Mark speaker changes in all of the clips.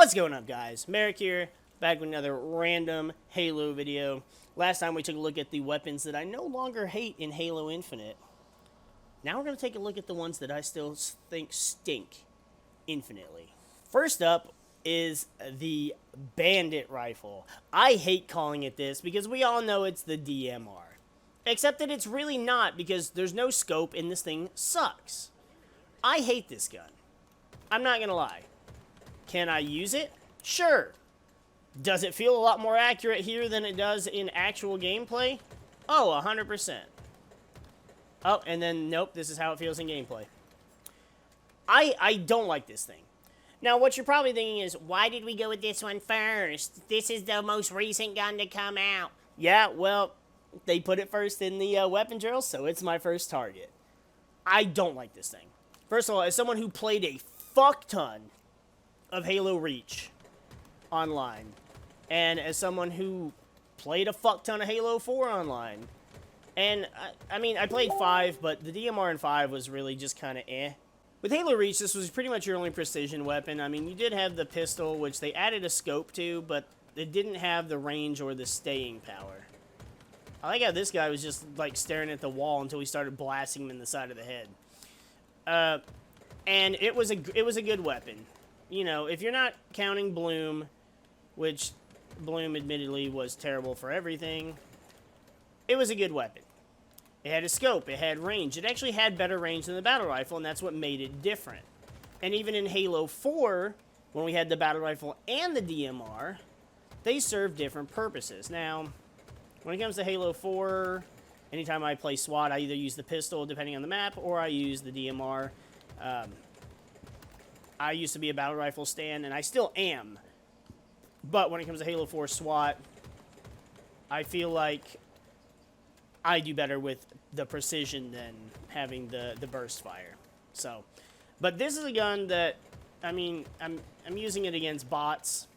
Speaker 1: What's going up, guys? MariK here, back with another random Halo video. Last time we took a look at the weapons that I no longer hate in Halo Infinite. Now we're going to take a look at the ones that I still think stink infinitely. First up is the Bandit Rifle. I hate calling it this because we all know it's the DMR. Except that it's really not, because there's no scope and this thing sucks. I hate this gun. I'm not going to lie. Can I use it? Sure. Does it feel a lot more accurate here than it does in actual gameplay? Oh, 100%. Oh, and then, nope, this is how it feels in gameplay. I don't like this thing. Now, what you're probably thinking is, why did we go with this one first? This is the most recent gun to come out. Yeah, well, they put it first in the weapon drill, so it's my first target. I don't like this thing. First of all, as someone who played a fuck ton of Halo Reach online, and as someone who played a fuck ton of Halo 4 online, and I mean, I played 5, but the DMR in 5 was really just kind of eh. With Halo Reach, this was pretty much your only precision weapon. I mean, you did have the pistol, which they added a scope to, but it didn't have the range or the staying power. I like how this guy was just, like, staring at the wall until we started blasting him in the side of the head. And it was a good weapon. You know, if you're not counting Bloom, which Bloom admittedly was terrible for everything, it was a good weapon. It had a scope, it had range. It actually had better range than the battle rifle, and that's what made it different. And even in Halo 4, when we had the battle rifle and the DMR, they served different purposes. Now, when it comes to Halo 4, anytime I play SWAT, I either use the pistol, depending on the map, or I use the DMR. I used to be a battle rifle stan, and I still am. But when it comes to Halo 4 SWAT, I feel like I do better with the precision than having the burst fire. So, but this is a gun that, I mean, I'm using it against bots.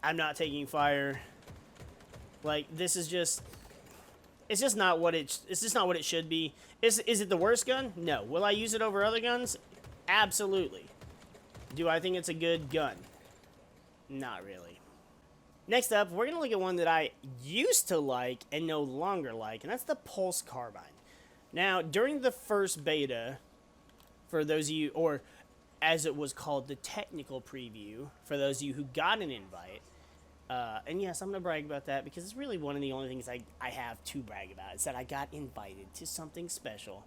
Speaker 1: I'm not taking fire. Like, this is just, it's just not what it should be. Is it the worst gun? No. Will I use it over other guns? Absolutely. Do I think it's a good gun? Not really. Next up, we're going to look at one that I used to like and no longer like, and that's the Pulse Carbine. Now, during the first beta, for those of you, or as it was called, the technical preview, for those of you who got an invite, and yes, I'm going to brag about that because it's really one of the only things I have to brag about, is that I got invited to something special.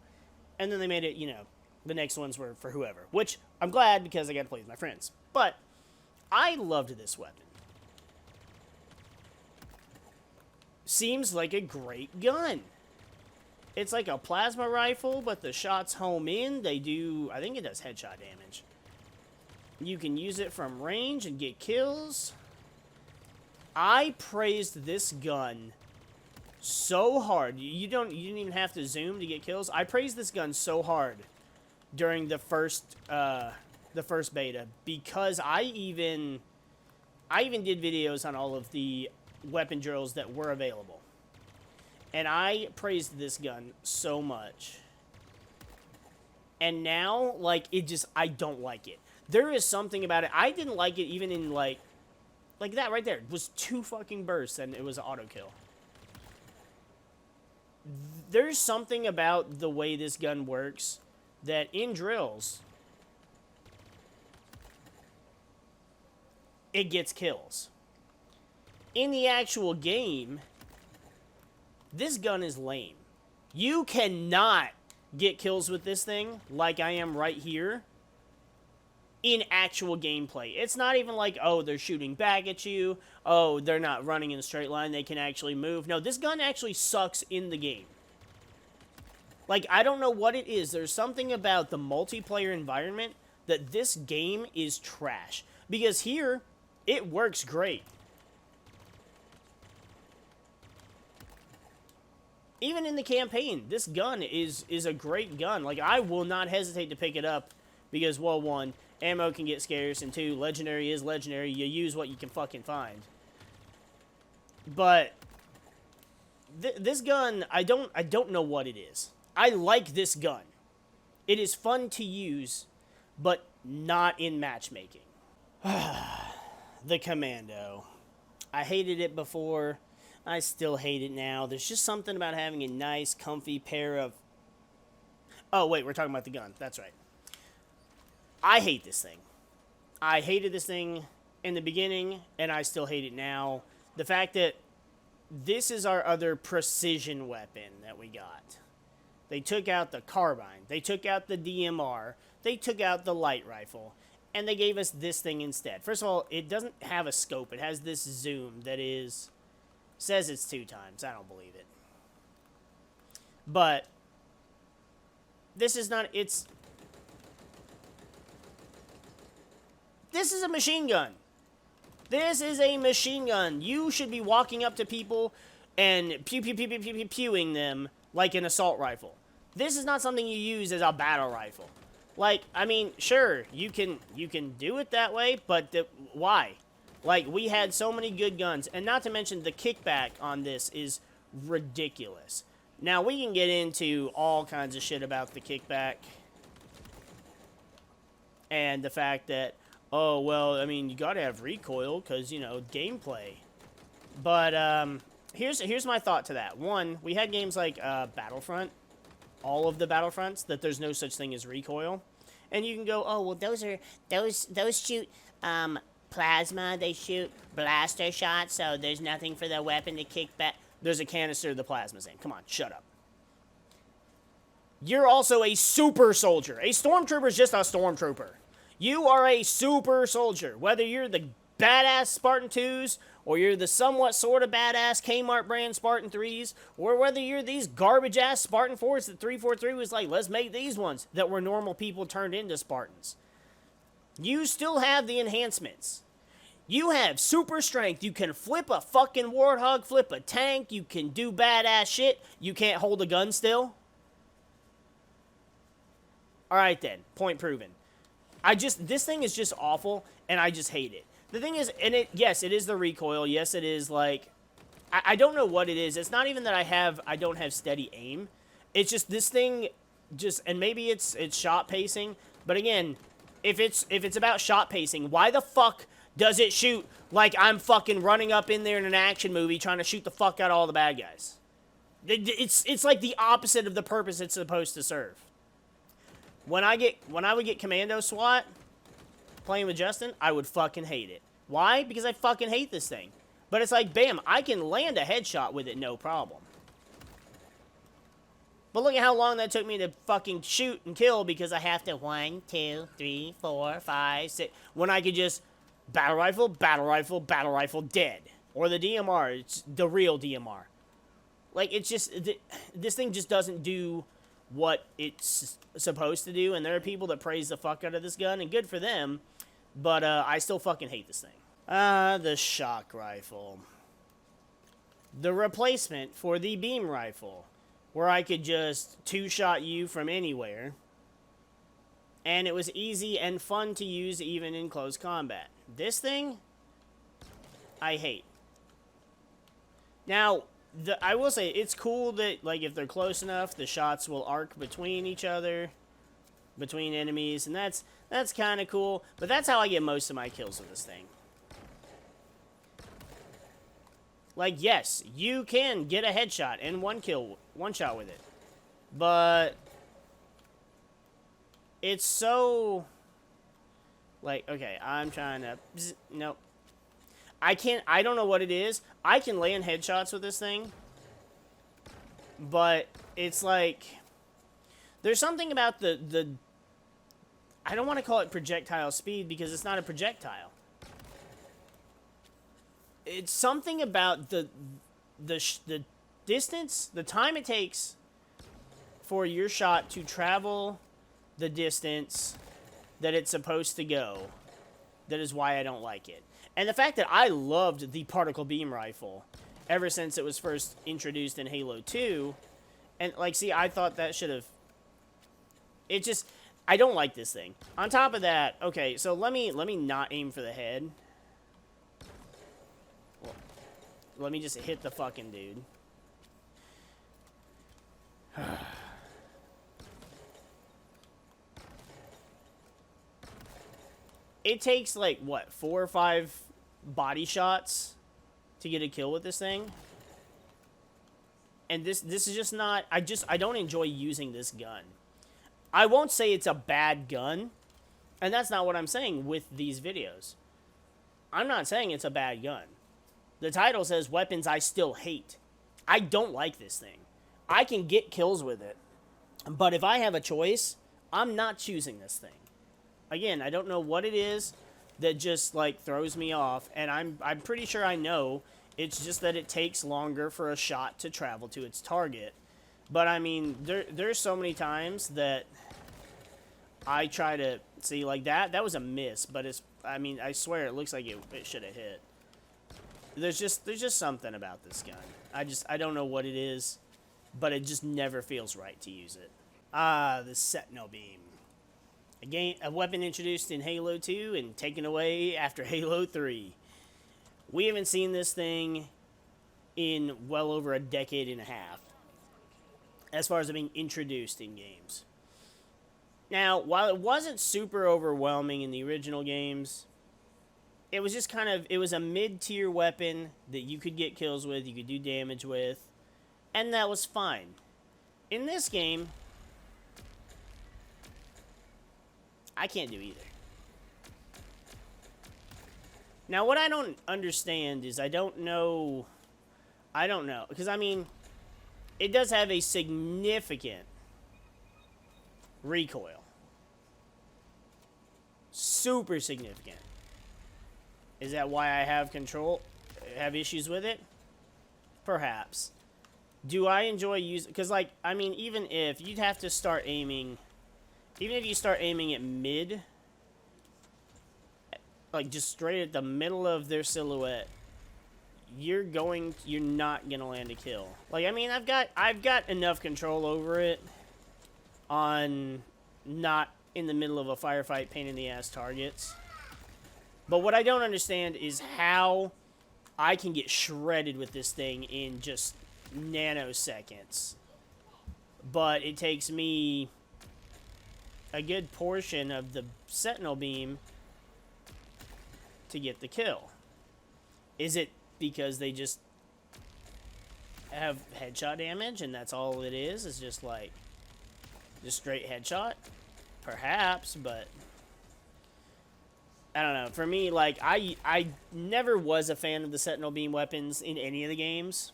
Speaker 1: And then they made it, you know, the next ones were for whoever, which I'm glad because I got to play with my friends. But I loved this weapon. Seems like a great gun. It's like a plasma rifle, but the shots home in. They do, I think it does headshot damage. You can use it from range and get kills. I praised this gun so hard. You didn't even have to zoom to get kills. I praised this gun so hard during the first beta, because I even did videos on all of the weapon drills that were available, and I praised this gun so much. And now, like, I don't like it. There is something about it. I didn't like it even in like that right there. It was 2 fucking bursts and it was an auto kill. There's something about the way this gun works that in drills, it gets kills. In the actual game, this gun is lame. You cannot get kills with this thing like I am right here in actual gameplay. It's not even like, oh, they're shooting back at you. Oh, they're not running in a straight line. They can actually move. No, this gun actually sucks in the game. Like, I don't know what it is. There's something about the multiplayer environment that this game is trash. Because here, it works great. Even in the campaign, this gun is a great gun. Like, I will not hesitate to pick it up because, well, 1, ammo can get scarce, and 2, legendary is legendary. You use what you can fucking find. But this gun, I don't know what it is. I like this gun. It is fun to use, but not in matchmaking. the Commando. I hated it before. I still hate it now. There's just something about having a nice, comfy pair of... Oh, wait, we're talking about the gun. That's right. I hate this thing. I hated this thing in the beginning, and I still hate it now. The fact that this is our other precision weapon that we got. They took out the carbine. They took out the DMR. They took out the light rifle. And they gave us this thing instead. First of all, it doesn't have a scope. It has this zoom that is... Says it's 2 times. I don't believe it. But... This is not... It's... This is a machine gun. This is a machine gun. You should be walking up to people and pewing them like an assault rifle. This is not something you use as a battle rifle. Like, I mean, sure, you can do it that way, but why? Like, we had so many good guns, and not to mention the kickback on this is ridiculous. Now, we can get into all kinds of shit about the kickback and the fact that, oh, well, I mean, you gotta have recoil because, you know, gameplay. But, here's my thought to that. One, we had games like Battlefront, all of the Battlefronts, that there's no such thing as recoil. And you can go, oh, well, those shoot plasma, they shoot blaster shots, so there's nothing for the weapon to kick back. There's a canister the plasma's in. Come on, shut up. You're also a super soldier. A stormtrooper is just a stormtrooper. You are a super soldier. Whether you're the badass Spartan 2s, or you're the somewhat sort of badass Kmart brand Spartan 3s, or whether you're these garbage ass Spartan 4s that 343 was like, let's make these ones that were normal people turned into Spartans. You still have the enhancements. You have super strength. You can flip a fucking warthog, flip a tank. You can do badass shit. You can't hold a gun still. Alright then, point proven. This thing is just awful, and I just hate it. The thing is, and yes, it is the recoil. Yes, it is like, I don't know what it is. It's not even that I don't have steady aim. It's just this thing, and maybe it's shot pacing. But again, if it's about shot pacing, why the fuck does it shoot like I'm fucking running up in there in an action movie trying to shoot the fuck out of all the bad guys? It's like the opposite of the purpose it's supposed to serve. When I would get Commando SWAT playing with Justin, I would fucking hate it. Why? Because I fucking hate this thing. But it's like, bam, I can land a headshot with it, no problem. But look at how long that took me to fucking shoot and kill because I have to 1, 2, 3, 4, 5, 6. When I could just battle rifle, battle rifle, battle rifle, dead. Or the DMR, it's the real DMR. Like, it's just, this thing just doesn't do what it's supposed to do, and there are people that praise the fuck out of this gun, and good for them, but I still fucking hate this thing. The shock rifle. The replacement for the beam rifle, where I could just two-shot you from anywhere, and it was easy and fun to use even in close combat. This thing, I hate. Now, I will say, it's cool that, like, if they're close enough, the shots will arc between each other, between enemies, and that's kind of cool. But that's how I get most of my kills with this thing. Like, yes, you can get a headshot and one shot with it. But it's so, like, okay, I'm trying to, nope. I don't know what it is. I can land headshots with this thing. But it's like, there's something about the I don't want to call it projectile speed because it's not a projectile. It's something about the distance, the time it takes for your shot to travel the distance that it's supposed to go. That is why I don't like it. And the fact that I loved the particle beam rifle ever since it was first introduced in Halo 2. And, like, see, I thought that should have... It just... I don't like this thing. On top of that, okay, so let me not aim for the head. Well, let me just hit the fucking dude. It takes, like, what, 4 or 5 body shots to get a kill with this thing. And this is just not... I don't enjoy using this gun. I won't say it's a bad gun. And that's not what I'm saying with these videos. I'm not saying it's a bad gun. The title says weapons I still hate. I don't like this thing. I can get kills with it. But if I have a choice, I'm not choosing this thing. Again, I don't know what it is that just, like, throws me off. And I'm pretty sure I know it's just that it takes longer for a shot to travel to its target. But, I mean, there's so many times that I try to... See, like that was a miss. But it's... I mean, I swear it looks like it should have hit. There's just something about this gun. I don't know what it is, but it just never feels right to use it. The Sentinel Beam. A weapon introduced in Halo 2 and taken away after Halo 3. We haven't seen this thing in well over a decade and a half, as far as it being introduced in games. Now, while it wasn't super overwhelming in the original games, it was just kind of, it was a mid-tier weapon that you could get kills with, you could do damage with, and that was fine. In this game, I can't do either. Now, what I don't understand is I don't know, because I mean, it does have a significant recoil. Super significant. Is that why I have issues with it? Perhaps. Do I enjoy using... Because, like, I mean, even if you'd have to start aiming... Even if you start aiming at mid... Like, just straight at the middle of their silhouette... You're not gonna land a kill. Like, I mean, I've got enough control over it... On not in the middle of a firefight pain-in-the-ass targets. But what I don't understand is how I can get shredded with this thing in just nanoseconds. But it takes me a good portion of the Sentinel Beam to get the kill. Is it because they just have headshot damage and that's all it is? It's just like... Just straight headshot? Perhaps, but... I don't know. For me, like, I never was a fan of the Sentinel Beam weapons in any of the games.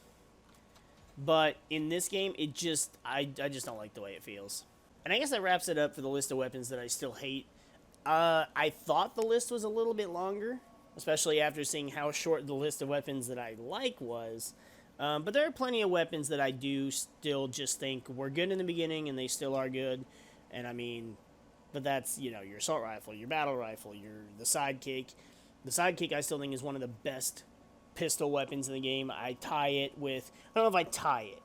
Speaker 1: But in this game, it just... I just don't like the way it feels. And I guess that wraps it up for the list of weapons that I still hate. I thought the list was a little bit longer. Especially after seeing how short the list of weapons that I like was. But there are plenty of weapons that I do still just think were good in the beginning, and they still are good. And I mean, but that's, you know, your assault rifle, your battle rifle, the sidekick. The sidekick I still think is one of the best pistol weapons in the game. I tie it with, I don't know if I tie it.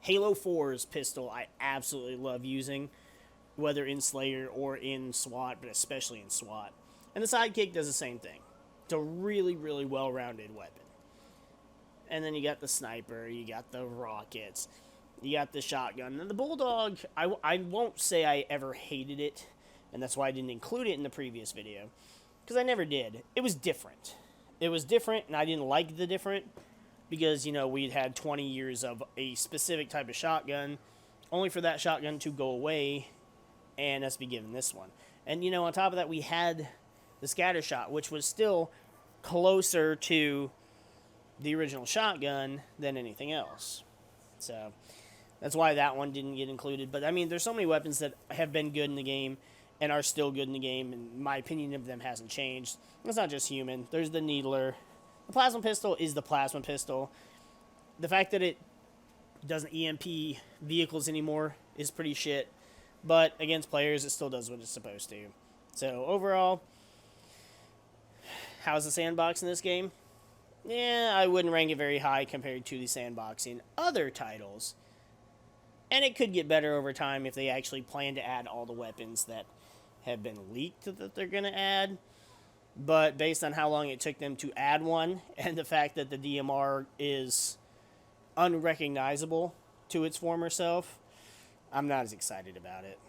Speaker 1: Halo 4's pistol I absolutely love using, whether in Slayer or in SWAT, but especially in SWAT. And the sidekick does the same thing. It's a really, really well-rounded weapon. And then you got the sniper, you got the rockets, you got the shotgun. And the Bulldog, I won't say I ever hated it, and that's why I didn't include it in the previous video, because I never did. It was different. It was different, and I didn't like the different, because, you know, we'd had 20 years of a specific type of shotgun, only for that shotgun to go away, and us be given this one. And, you know, on top of that, we had the scatter shot, which was still closer to the original shotgun than anything else. So that's why that one didn't get included. But I mean, there's so many weapons that have been good in the game and are still good in the game, and my opinion of them hasn't changed. It's not just human. There's the Needler. The plasma pistol is the plasma pistol. The fact that it doesn't EMP vehicles anymore is pretty shit, but against players it still does what it's supposed to. So overall, how's the sandbox in this game? Yeah, I wouldn't rank it very high compared to the sandbox in other titles. And it could get better over time if they actually plan to add all the weapons that have been leaked that they're going to add. But based on how long it took them to add one, and the fact that the DMR is unrecognizable to its former self, I'm not as excited about it.